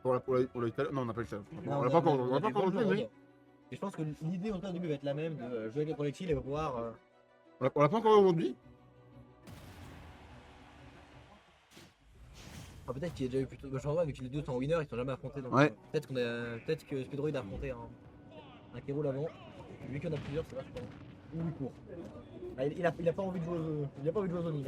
On l'a eu tout à l'heure. Non, on n'a pas eu tout à l'heure. Non, On l'a pas encore. On l'a pas avait encore Bonjour joué, mais. Road. Et je pense que l'idée en tout cas au début va être la même de jouer avec les projectiles et pouvoir. On l'a pas encore aujourd'hui. Enfin, peut-être qu'il y a déjà eu plutôt. Je vois avec les deux sont winners, ils sont jamais affrontés. Donc Ouais. peut-être que Speedroid a affronté un qui roule avant. Vu qu'il y en a plusieurs, c'est vachement. Ou il court. Ah, il a pas envie de jouer il a pas envie de jouer aux zoning.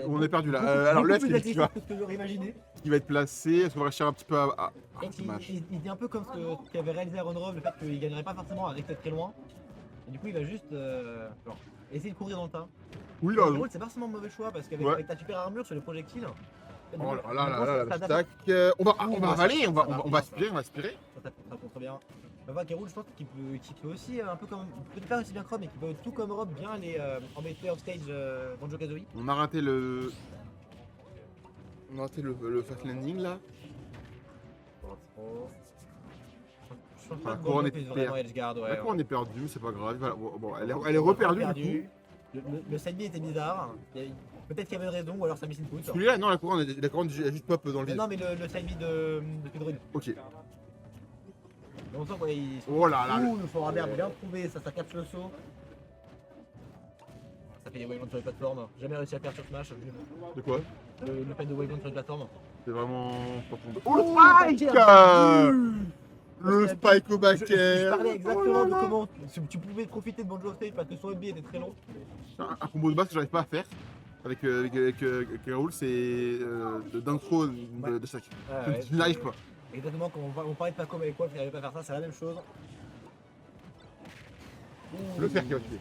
On est perdu là. Alors le F, plus qui va que ce que j'aurais imaginé. être placé. Est-ce qu'on va réussir un petit peu à. Ah, Il, dommage. il dit un peu comme ce qu'avait réalisé Aaron Rove, le fait qu'il gagnerait pas forcément à rester très loin. Et du coup, il va juste genre, essayer de courir dans le tas. Oui, là. C'est pas forcément un mauvais choix parce Ouais. avec ta super armure sur les projectiles. Oh là, la tac. On va avaler, on va aspirer, Ça contre bien. On va Keroul, je pense qu'il peut aussi un peu comme. Peut-être pas aussi bien Chrome, mais qu'il peut tout comme Rob bien aller embêter offstage Banjo Kazooie. On a raté le. On a raté le fast landing là. Je pense La pas que couronne Banjo est puisse vraiment edgeguard, ouais. D'accord, on est perdu, mais c'est pas grave. Voilà, bon, elle est reperdue du coup. Le side B était bizarre. Peut-être qu'il y avait une raison, ou alors ça mise input. Celui-là, non, la couronne est juste pop dans le vide. Non, mais le side B de Pedroid. Ok. On sent qu'il. Oh là là. Ouh, le fort Robert bien prouvé, ça capte le saut. Ça fait des wavebounds sur les plateformes. Jamais réussi à faire sur Smash. De quoi? Le fait de wavebound sur les plateformes. C'est vraiment pas pour. Oh le spike! Le spike au backer. Je parlais exactement de comment tu pouvais profiter de Banjo Stage parce que son B était très long. Un combo de base que j'arrive pas à faire avec Raoul, c'est de d'intro de chaque. Je n'arrive pas. Exactement, quand on parlait de Paco avec quoi, il n'arrivait pas à faire ça, c'est la même chose. Le fer qui va tuer.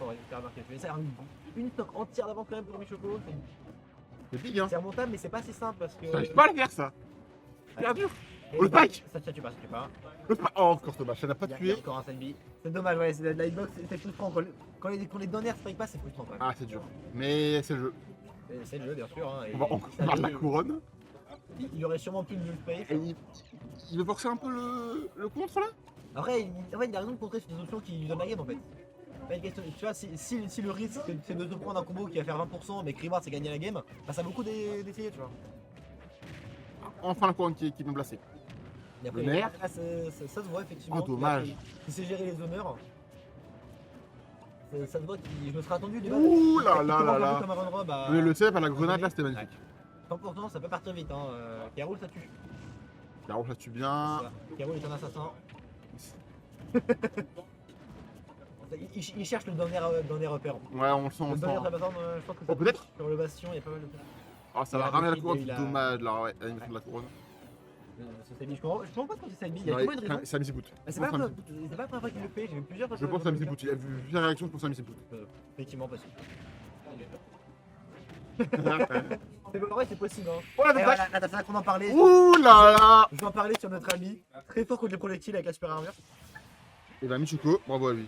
C'est une stock entière d'avance quand même pour Michoko. C'est big hein. C'est remontable, mais c'est pas si simple parce que. J'arrive pas à le faire ça. C'est hyper dur. Oh, le spike! Ça tue pas, ça tue pas. Le spike! Oh, encore dommage, ça n'a pas Il y tué. a encore un side B. C'est dommage, ouais, c'est de la hitbox, c'est frustrant. Quand les donnaires strike pas, c'est frustrant quand même. Ah, c'est dur. Mais c'est le jeu. C'est le jeu, bien sûr. Hein, On va encore perdre la couronne. Il aurait sûrement plus de nulle space. Et il veut forcer un peu le contre là? Après, il a raison de contrer sur des options qui lui donnent la game en fait. Pas une question, tu vois, si le risque c'est de te prendre un combo qui va faire 20%, mais que Reward c'est gagner la game, bah ça vaut le coup d'essayer, tu vois. Enfin la couronne qui est bien placée. Et après, Le nerf. là, ça se voit effectivement. Oh, dommage. Il sait gérer les honneurs. Ça se voit je me serais attendu de Ouh là là là là. comme Aaron Rob à... Le setup à la grenade là c'était magnifique. 100%, ça peut partir vite. Hein. Carol, ça tue. Carol ça tue bien. Carol est un assassin. Il cherche le dernier repère. Ouais, on le sent, on Le le dernier sent. repère, je pense que ça peut-être sur le bastion, il y a pas mal de. Ah, ça va ramener la couronne, c'est dommage là, ouais, l'animation de la couronne. Je comprends pas quand c'est Salmi, il y a Non, combien de raisons? c'est Amici Boot. C'est pas la première fois qu'il le fait, j'ai vu plusieurs fois. Je pense à Amici Boot, il a vu plusieurs réactions, je pense à Amici Boot. Effectivement, possible. En vrai, c'est possible. Hein. Oh la Là, t'as fait qu'on en parlait. Ouh là là. Je vais en parler sur notre ami, très fort contre les projectiles avec la super armure. Et bah Michiko, bravo à lui.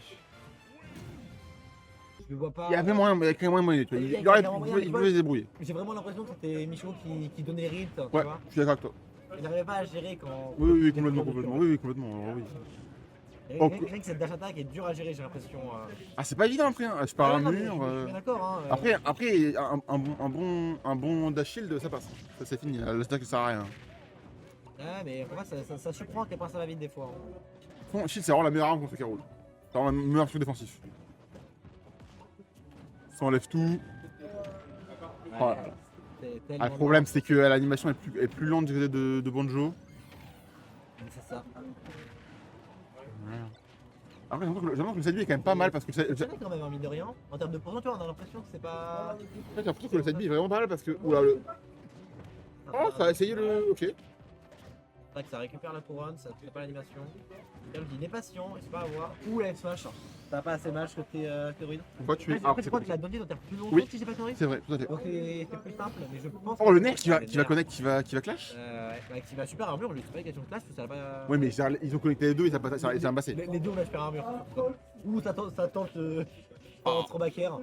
Je le vois pas. Il y avait moyen, mais il y a quand même moyen, tu vois. Il pouvait se débrouiller. J'ai vraiment l'impression que c'était Micho qui donnait rythme, tu Ouais, vois. je suis d'accord avec toi. Il n'arrivait pas à gérer quand. Oui, complètement. Oui, complètement. Alors, oui. Rien que cette dash attack est dure à gérer, j'ai l'impression. Ah, c'est pas évident après, hein. Je pars un Je mur. suis bien d'accord. Hein, Après un bon dash shield, ça passe. Ça, c'est fini. Le stack, ça sert à rien. Ouais, mais pour moi, ça surprend à quel point ça va vite des fois. Bon, shield, c'est vraiment la meilleure arme contre Carol. C'est vraiment la meilleure option défensif. Ça enlève tout. Ouais, Oh là là. Le problème, c'est que l'animation est plus lente du côté de Banjo. C'est ça. Après, j'ai l'impression que le side B est quand même pas mal parce que C'est vrai quand même, hein, mine de rien. En termes de pourcentage, on a l'impression que c'est pas. j'ai l'impression que le side B est vraiment pas mal parce que. Oula, le. Oh, ça a essayé le. Ok. C'est vrai que ça récupère la couronne, ça fait pas l'animation. Il est patient, il se pas avoir. Ouh, la F-Smash. T'as pas assez match côté stéroïde. Pourquoi tu es. Après, je crois que la Dundee doit être plus longtemps Oui. si j'ai pas théorie. C'est vrai, tout à fait. Donc c'est plus simple, mais je pense. Oh, le nerf qui va connect, qui va clash. Ouais, qui va super armure, lui, c'est pas une question de clash, ça va pas. Oui, mais ils ont connecté les deux et ça a massé. Les deux ont la super armure. Ouh, ça tente trop backer.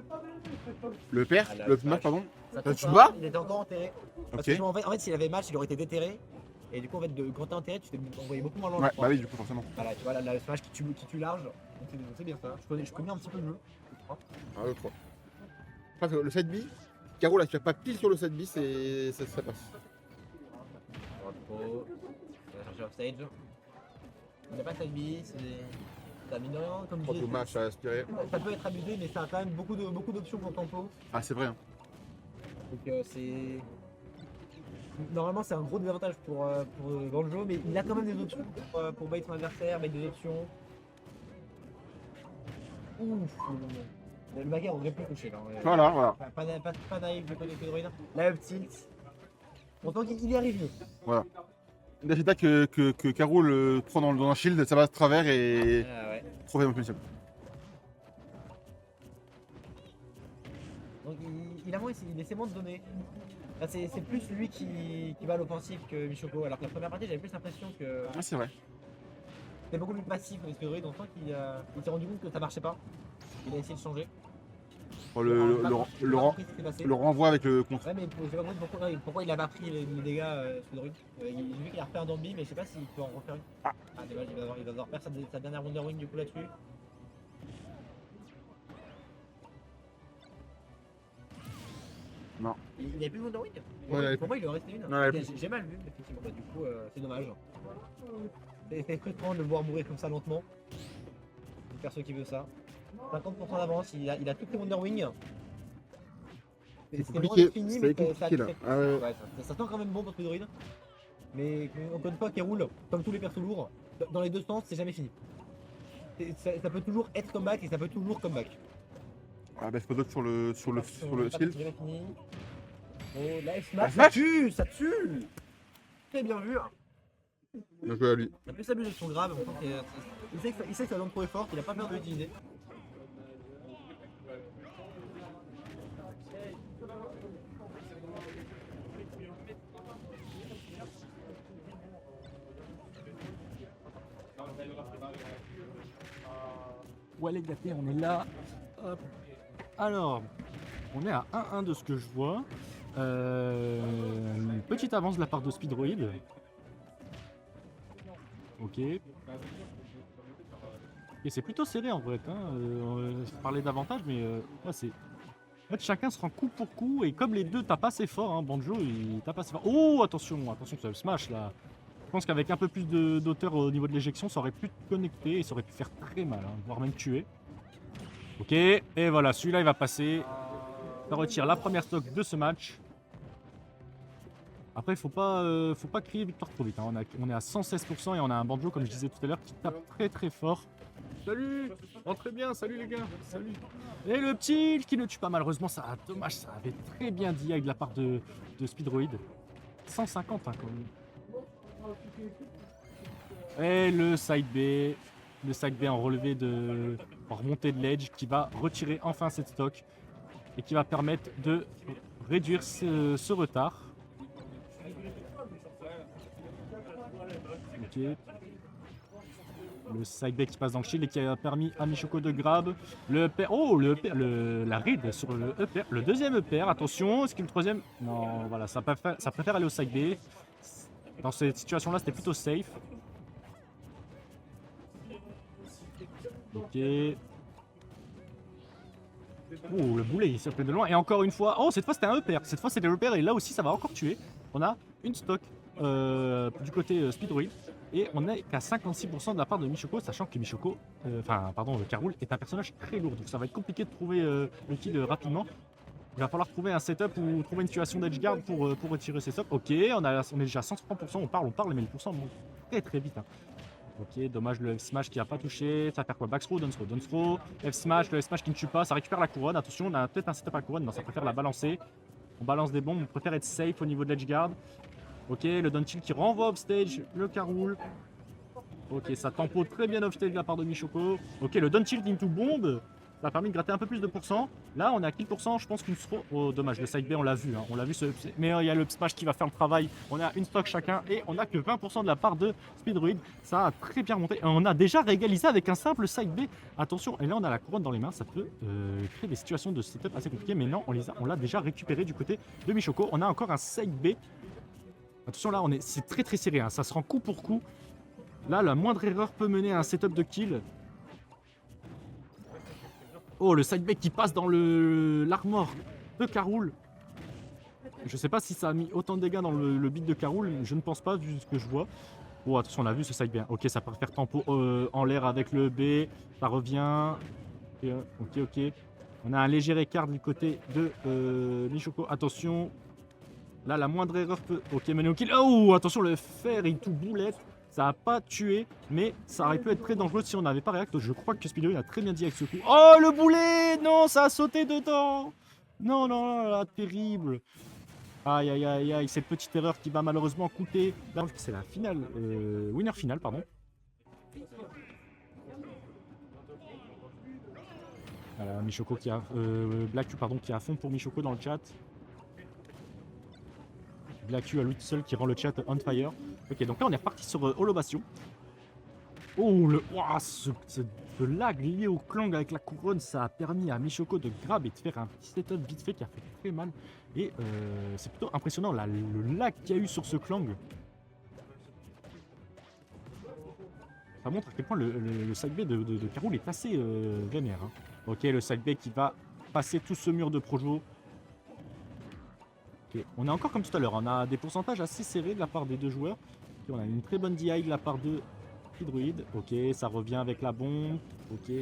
Le père, Ah, là, le le match, pardon. Ça Tu tente bats pas, il était encore enterré. Parce Ok. que en fait s'il avait match, il aurait été déterré. Et du coup, en fait, quand t'es enterré, tu t'es envoyé beaucoup moins loin. Ouais, je crois. bah oui, du coup, forcément. Voilà, tu vois, la Smash qui tue large. Donc c'est bien ça. Je connais un petit peu le jeu. Ah, je crois. Après, le side B, Caro là, tu vas pas pile sur le side bis et ça passe. Droite pro. On va chercher offstage. Il n'y a pas de side B, c'est. Ça mine de rien, comme je Quant au disais. match à aspirer. Ça peut être abusé, mais ça a quand même beaucoup d'options pour tempo. Ah, c'est vrai. Hein. Donc c'est. Normalement, c'est un gros désavantage pour Banjo, mais il a quand même des options pour bait son adversaire, bait des options. Ouf. Le bagarre, on devrait plus toucher là. Voilà. Pas naïf du côté de Droid. La up tilt. Pourtant qu'il y arrive mieux. Voilà. Dacheta que Caro le prend dans un shield, ça va de travers et. Ah ouais. Trouver un punition. Donc il a moins, il essaie moins de donner. Là, c'est plus lui qui va à l'offensive que Michoko. Alors que la première partie, j'avais plus l'impression que Ah, c'est vrai. c'était beaucoup plus passif que Droid. On sent qu'il s'est rendu compte que ça marchait pas. Il a essayé de changer. Bon, Il a pas compris ce qui s'est passé. le renvoi avec le contre. Ouais, mais j'ai pas compris pourquoi il a pas pris les dégâts sur Druid. J'ai vu qu'il a refait un Dambi, mais je sais pas s'il peut en refaire une. Ah, dommage, il va devoir faire sa dernière Wonder Wing du coup là-dessus. Non. Il avait plus de Wonder Wing. Ouais, pour moi, il lui en restait une. Ouais, J'ai mal vu, effectivement. Bah, du coup, c'est dommage. C'est frustrant de le voir mourir comme ça lentement. Le perso qui veut ça. 50% d'avance, il a toutes les Wonder Wing. C'est C'était compliqué, loin d'être fini, mais c'est compliqué là. Ah ouais. ouais, ça sent quand même bon pour Pedroid. Mais encore une fois, qui roule, comme tous les persos lourds, dans les deux sens, c'est jamais fini. Ça peut toujours être comeback et ça peut toujours comeback. Ah bah Spodok sur le shield. C'est jamais fini. Oh, la Smash. ça tue, ça tue. Très bien vu. Bien joué à lui. Il a plus s'amuser de son grave, il sait que ça donne trop fort, il a pas peur de l'utiliser. Ouais les gâtés, on est là. Hop. Alors, on est à 1-1 de ce que je vois. Une petite avance de la part de Speedroid. Ok. Et c'est plutôt serré en vrai. Hein. Je parlais d'avantage, mais ouais, c'est. En fait, chacun se rend coup pour coup. Et comme les deux tapent assez fort, hein, Banjo il tape assez fort. Oh, attention, c'est le smash là. Je pense qu'avec un peu plus d'auteur au niveau de l'éjection, ça aurait pu connecter et ça aurait pu faire très mal, hein, voire même tuer. Ok, et voilà, celui-là il va passer. Ça retire la première stock de ce match. Après, faut pas crier victoire trop vite. Hein. On est à 116% et on a un Banjo, comme je disais tout à l'heure, qui tape très très fort. Salut, rentrez bien, salut les gars, salut. Et le petit qui ne tue pas malheureusement, ça dommage, ça avait très bien dit avec la part de Speedroid. 150 hein, quand même. Et le side B en relevé en remontée de l'edge qui va retirer enfin cette stock et qui va permettre de réduire ce retard. Ok. Le side B qui passe dans le shield et qui a permis à Michoko de grab le EPR. Oh, la read sur le EPR, le deuxième EPR. Attention, est-ce qu'il y a le troisième? Non, voilà, ça préfère aller au side B. Dans cette situation-là, c'était plutôt safe. Ok. Oh, le boulet, il s'est fait de loin. Et encore une fois, oh, cette fois c'était un EPR. Cette fois c'était l'EPR et là aussi ça va encore tuer. On a une stock du côté Speedroid. Et on est qu'à 56% de la part de Michoko, sachant que Michoko, Caroul est un personnage très lourd. Donc ça va être compliqué de trouver le kill rapidement. Il va falloir trouver un setup ou trouver une situation d'edge guard pour retirer ces stocks. Ok, on est déjà à 130%, on parle, mais le pourcent monte très très vite. Hein. Ok, dommage le F-Smash qui n'a pas touché. Ça va faire quoi? Backthrow, down throw, F-Smash, le F-Smash qui ne tue pas. Ça récupère la couronne. Attention, on a peut-être un setup à couronne. Non, ça préfère la balancer. On balance des bombes, on préfère être safe au niveau de l'edge guard. Ok, le down tilt qui renvoie off-stage, le Caroul. Ok, ça tempo très bien off-stage de la part de Michoko. Ok, le down tilt into bomb. Ça a permis de gratter un peu plus de pourcent. Là, on est à kill pourcent. Je pense qu'une throw. Oh, dommage, le side B, on l'a vu. Hein. On l'a vu, mais il y a le smash qui va faire le travail. On a une stock chacun et on a que 20% de la part de Speedroid. Ça a très bien monté. On a déjà régalisé avec un simple side B. Attention, et là, on a la couronne dans les mains. Ça peut créer des situations de setup assez compliquées. Mais non, on l'a déjà récupéré du côté de Michoko. On a encore un side B. Attention, là, c'est très très serré. Hein. Ça se rend coup pour coup. Là, la moindre erreur peut mener à un setup de kill. Oh, le side B qui passe dans l'armor de Caroul. Je sais pas si ça a mis autant de dégâts dans le beat de Carroul, je ne pense pas vu ce que je vois. Oh attention, on a vu ce side bien. Ok, ça peut faire tempo en l'air avec le B, ça revient. Ok. On a un léger écart du côté de Michoko. Attention. Là, la moindre erreur peut... Ok, mener au kill. Oh, attention, le fer, il tout boulette. Ça n'a pas tué, mais ça aurait pu être très dangereux si on n'avait pas React. Je crois que Speedo a très bien dit avec ce coup. Oh, le boulet! Non, ça a sauté dedans! Non, là, terrible. Aïe, cette petite erreur qui va malheureusement coûter... C'est la finale, winner finale, pardon. Michoko qui a... Black Q, pardon, qui est à fond pour Michoko dans le chat. Black Q à lui seul qui rend le chat on fire. Ok, donc là on est reparti sur Holobation. Oh, ce lag lié au clang avec la couronne, ça a permis à Michoko de grab et de faire un petit setup vite fait qui a fait très mal. Et c'est plutôt impressionnant le lag qu'il y a eu sur ce clang. Ça montre à quel point le side B de Carroul est assez vénère. Hein. Ok, le side B qui va passer tout ce mur de Projo. Okay. On est encore comme tout à l'heure, on a des pourcentages assez serrés de la part des deux joueurs. Okay, on a une très bonne DI de la part de Hydroid. Ok, ça revient avec la bombe. Ok,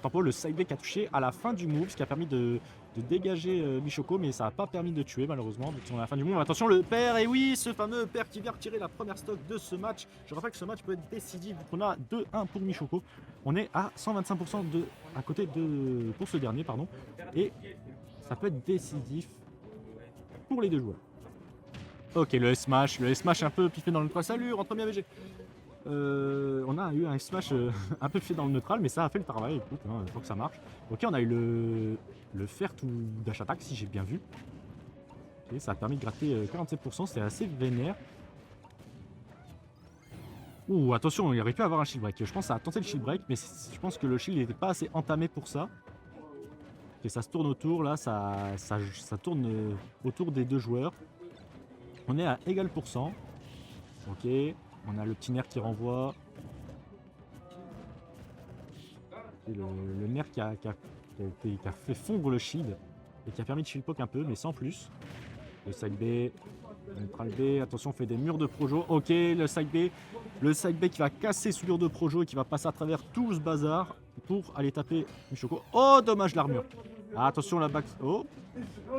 tempo, le side B qui a touché à la fin du move, ce qui a permis de dégager Michoko, mais ça n'a pas permis de tuer malheureusement. Donc on est à la fin du move. Attention le père, et oui, ce fameux père qui vient retirer la première stock de ce match. Je rappelle que ce match peut être décisif, on a 2-1 pour Michoko. On est à 125% à côté pour ce dernier, pardon. Et ça peut être décisif pour les deux joueurs. Ok, le S-Smash un peu piffé dans le 3. Salut, rentre bien VG. On a eu un S-Smash un peu piffé dans le neutral, mais ça a fait le travail, écoute, il faut que ça marche. Ok, on a eu le faire tout dash attack, si j'ai bien vu. Ok, ça a permis de gratter 47%, c'est assez vénère. Ouh, attention, il aurait pu avoir un shield break. Je pense que ça a tenté le shield break, mais je pense que le shield n'était pas assez entamé pour ça. Et ça se tourne autour, là, ça tourne autour des deux joueurs. On est à égal pourcent. Ok, on a le petit nerf qui renvoie. Et le nerf qui a fait fondre le shield et qui a permis de shield poke un peu, mais sans plus. Le side B, le neutral B, attention, on fait des murs de Projo. Ok, le side B qui va casser ce mur de Projo et qui va passer à travers tout ce bazar pour aller taper Michoko. Oh, dommage l'armure. Ah, attention la back. Oh,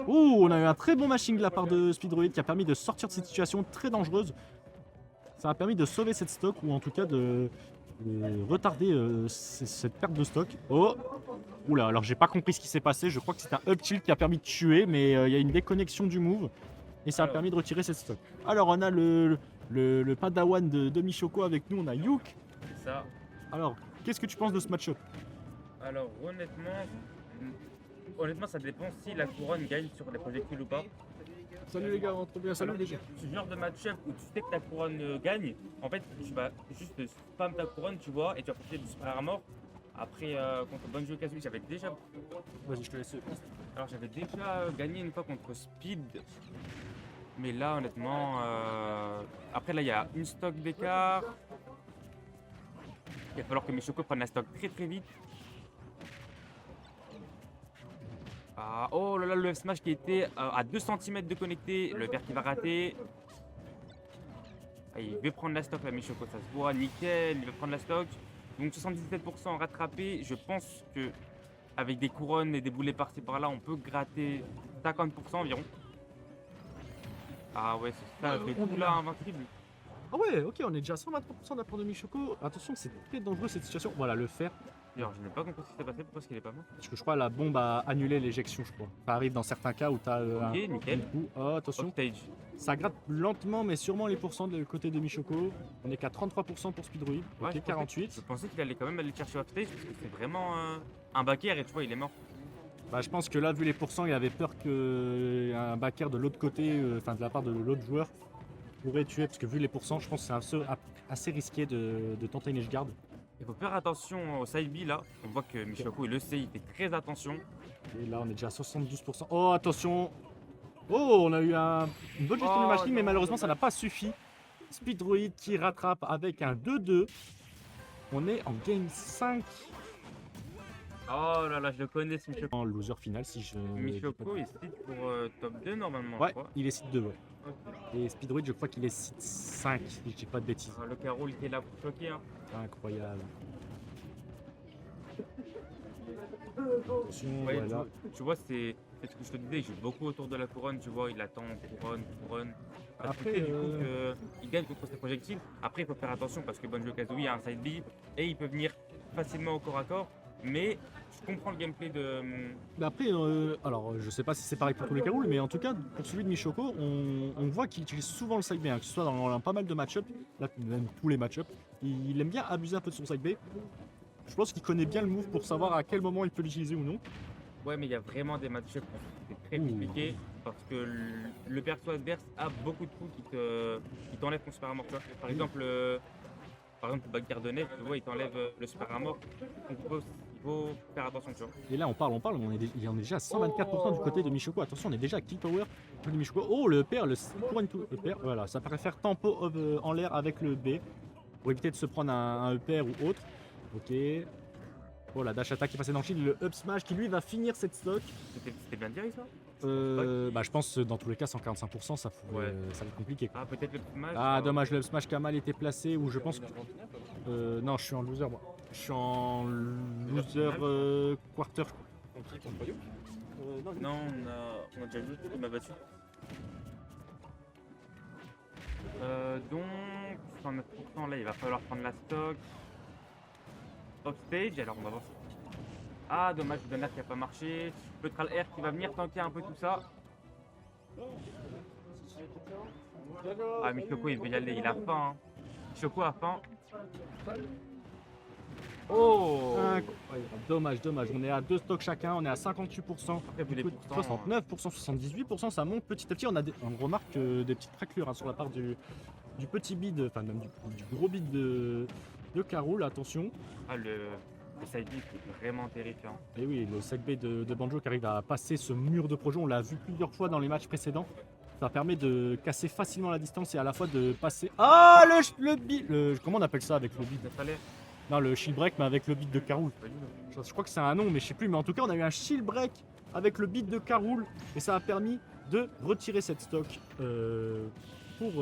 on a eu un très bon mashing de la part de Speedroid qui a permis de sortir de cette situation très dangereuse. Ça a permis de sauver cette stock ou en tout cas de retarder cette perte de stock. Oh, oula, alors j'ai pas compris ce qui s'est passé. Je crois que c'est un up tilt qui a permis de tuer, mais il y a une déconnexion du move et ça a permis de retirer cette stock. Alors on a le padawan de Michoko avec nous, on a Youk. C'est ça. Alors, qu'est-ce que tu penses de ce match-up? Alors honnêtement, ça dépend si la couronne gagne sur les projectiles ou pas. Salut les gars, rentre bien, salut les gars. Ce genre de match-up où tu sais que ta couronne gagne, en fait, tu vas juste spam ta couronne, tu vois, et tu vas profiter du super armor. Après, contre Banjo Kazooie, j'avais déjà. Vas-y, je te laisse. Alors, j'avais déjà gagné une fois contre Speed. Mais là, honnêtement, après, là, il y a une stock d'écart. Il va falloir que Michoko prenne la stock très très vite. Ah, oh là là, le F-Smash qui était à 2 cm de connecté, le père qui va rater. Ah, il veut prendre la stock là, Michoko, ça se voit, nickel, il va prendre la stock. Donc 77% rattrapé, je pense que avec des couronnes et des boulets par-ci par-là, on peut gratter 50% environ. Ah ouais, c'est ça, fait tout là invincible. Ah ouais, ok, on est déjà à 123% de la part de Michoko. Attention, c'est très dangereux cette situation. Voilà, le fer. D'ailleurs, je n'ai pas compris ce qui s'est passé, pourquoi est-ce qu'il est pas mort? Parce que je crois que la bombe a annulé l'éjection, je crois. Ça arrive dans certains cas où tu as Ok, nickel. coup. Oh, attention. Offstage. Ça gratte lentement, mais sûrement les pourcents du côté de Michoko. On est qu'à 33% pour Speedroid. Ouais, Ok, 48. Je pensais qu'il allait quand même aller chercher offstage parce que c'est vraiment un backer et tu vois, il est mort. Bah, je pense que là, vu les pourcents, il avait peur qu'un backer de l'autre côté, enfin de la part de l'autre joueur, pourrait tuer. Parce que vu les pourcents, je pense que c'est assez risqué de tenter une edgeguard. Il faut faire attention au side B là. On voit que Michoko il le sait, il fait très attention. Et là, on est déjà à 72%. Oh, attention! Oh, on a eu une bonne gestion du mashing, mais malheureusement, ça n'a pas suffi. Speedroid qui rattrape avec un 2-2. On est en game 5. Oh là là, je le connais ce Michoko. En loser final, si je. dis pas de- Michoko est seed pour top 2 normalement, Ouais, je crois. il est site 2, ouais. Ok. Et Speedroid, je crois qu'il est site 5, si je dis pas de bêtises. Ah, le Carole qui est là pour choquer. Hein. Incroyable. Attention, Ouais, voilà. tu vois, c'est ce que je te disais, il joue beaucoup autour de la couronne, tu vois, il attend couronne. Parce que, Après, tu sais, du coup, il gagne contre ses projectiles. Après, il faut faire attention parce que Banjo-Kazooie a un side B et il peut venir facilement au corps à corps. Mais je comprends le gameplay de. Mais après, alors je sais pas si c'est pareil pour tous les Karoul, mais en tout cas, pour celui de Michoko, on voit qu'il utilise souvent le side B, hein, que ce soit dans pas mal de match-up, là, même tous les match-up. Il aime bien abuser un peu de son side B. Je pense qu'il connaît bien le move pour savoir à quel moment il peut l'utiliser ou non. Ouais, mais il y a vraiment des match-ups où c'est très Ouh. compliqué parce que le perso adverse a beaucoup de coups qui t'enlèvent ton super armor. Tu vois. Par exemple, le bagarre de neige, tu vois, il t'enlève le super armor. Donc il faut faire attention, tu vois. Et là, on parle, il en est déjà à 124% du côté de Michoko. Attention, on est déjà à kill power du côté de Michoko. Oh, le père, le couronne tout. Le père, voilà, ça paraît faire tempo en l'air avec le B pour éviter de se prendre un EPR ou autre. Ok. Oh, la dash attack qui est passée dans le shield, le up smash qui lui va finir cette stock. C'était bien direct ça. Bah, je pense dans tous les cas 145% ça pourrait, Ouais. ça va être compliqué. Quoi. Ah, peut-être le smash. Ah dommage, le up smash qui a mal été placé ou je pense que non, je suis en loser moi. Je suis en loser quarter. Non, on a déjà vu, il m'a battu. Donc, 109%, là, il va falloir prendre la stock. Offstage, alors on va voir. Ah, dommage, le Donner qui a pas marché. Le Tral R qui va venir tanker un peu tout ça. Ah, mais Choco, il veut y aller, il a faim. Hein. Choco a faim. Oh Incroyable. Dommage, on est à 2 stocks chacun, on est à 58%, Après, vous du les coup, pourcents, 69%, 78%, ça monte petit à petit, on remarque des petites fractures hein, sur la part du petit bid, enfin même du gros bid de Karoul, attention. Ah, le side B, c'est vraiment terrifiant. Et oui, le side B de Banjo qui arrive à passer ce mur de projet, on l'a vu plusieurs fois dans les matchs précédents. Ça permet de casser facilement la distance et à la fois de passer... Ah, le bid comment on appelle ça avec le bid? Ça fallait. Non, le shield break, mais avec le bid de Karoul. Je crois que c'est un nom, mais je sais plus. Mais en tout cas, on a eu un shield break avec le bid de Karoul et ça a permis de retirer cette stock pour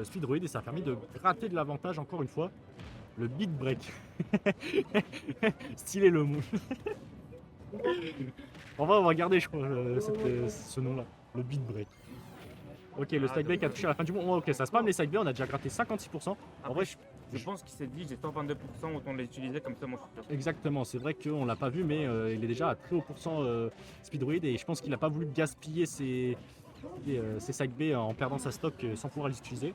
Speedroid et ça a permis de gratter de l'avantage encore une fois. Le bid break. Stylé le mot. On va garder, je crois, ce nom-là. Le bid break. Ok, le side break a touché à la fin du monde. Ok, ça spam les side B, on a déjà gratté 56%. En vrai, Je pense qu'il s'est dit j'ai 122%, autant l'utiliser comme ça, moi je suis sûr. exactement, c'est vrai qu'on l'a pas vu, mais il est déjà à très haut pourcent Speedroid et je pense qu'il n'a pas voulu gaspiller ses side B en perdant sa stock sans pouvoir les utiliser.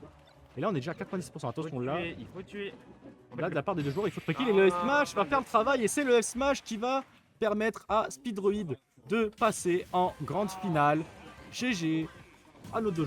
Et là, on est déjà à 90%. Attention, là, Il faut tuer. là, de la part des deux joueurs, il faut truquer. Et le F-Smash va faire le travail et c'est le F-Smash qui va permettre à Speedroid de passer en grande finale. GG à nos deux